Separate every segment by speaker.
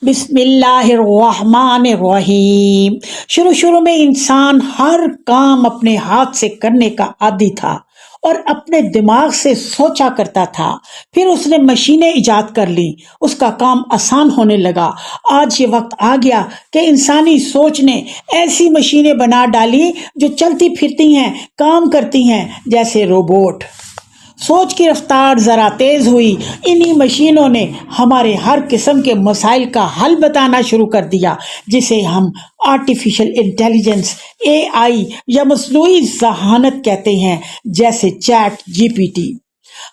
Speaker 1: بسم اللہ الرحمن الرحیم۔ شروع میں انسان ہر کام اپنے ہاتھ سے کرنے کا عادی تھا اور اپنے دماغ سے سوچا کرتا تھا۔ پھر اس نے مشینیں ایجاد کر لی، اس کا کام آسان ہونے لگا۔ آج یہ وقت آ گیا کہ انسانی سوچ نے ایسی مشینیں بنا ڈالی جو چلتی پھرتی ہیں، کام کرتی ہیں جیسے روبوٹ۔ سوچ کی رفتار ذرا تیز ہوئی، انہی مشینوں نے ہمارے ہر قسم کے مسائل کا حل بتانا شروع کر دیا، جسے ہم آرٹیفیشل انٹیلیجنس AI یا مصنوعی ذہانت کہتے ہیں، جیسے چیٹ GPT۔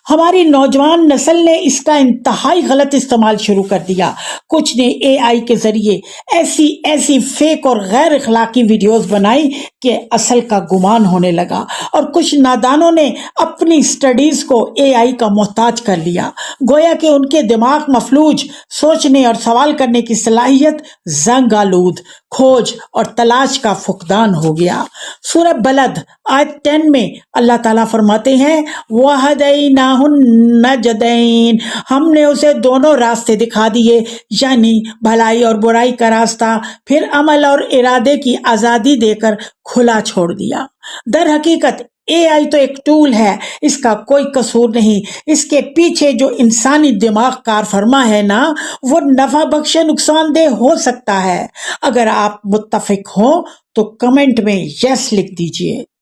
Speaker 1: ہماری نوجوان نسل نے اس کا انتہائی غلط استعمال شروع کر دیا۔ کچھ نے AI کے ذریعے ایسی فیک اور غیر اخلاقی ویڈیوز بنائی کہ اصل کا گمان ہونے لگا، اور کچھ نادانوں نے اپنی سٹڈیز کو AI کا محتاج کر لیا، گویا کہ ان کے دماغ مفلوج، سوچنے اور سوال کرنے کی صلاحیت زنگ آلود، کھوج اور تلاش کا فقدان ہو گیا۔ سورہ بلد آیت 10 میں اللہ تعالیٰ فرماتے ہیں وَهَدَيْنَاهُ النَّجْدَيْنِ، ہم نے اسے دونوں راستے دکھا دیے، یعنی بھلائی اور برائی کا راستہ، پھر عمل اور ارادے کی آزادی دے کر کھلا چھوڑ دیا۔ در حقیقت AI تو ایک ٹول ہے، اس کا کوئی قصور نہیں۔ اس کے پیچھے جو انسانی دماغ کار فرما ہے نا، وہ نفع بخش نقصان دہ ہو سکتا ہے۔ اگر آپ متفق ہوں تو کمنٹ میں یس لکھ دیجئے۔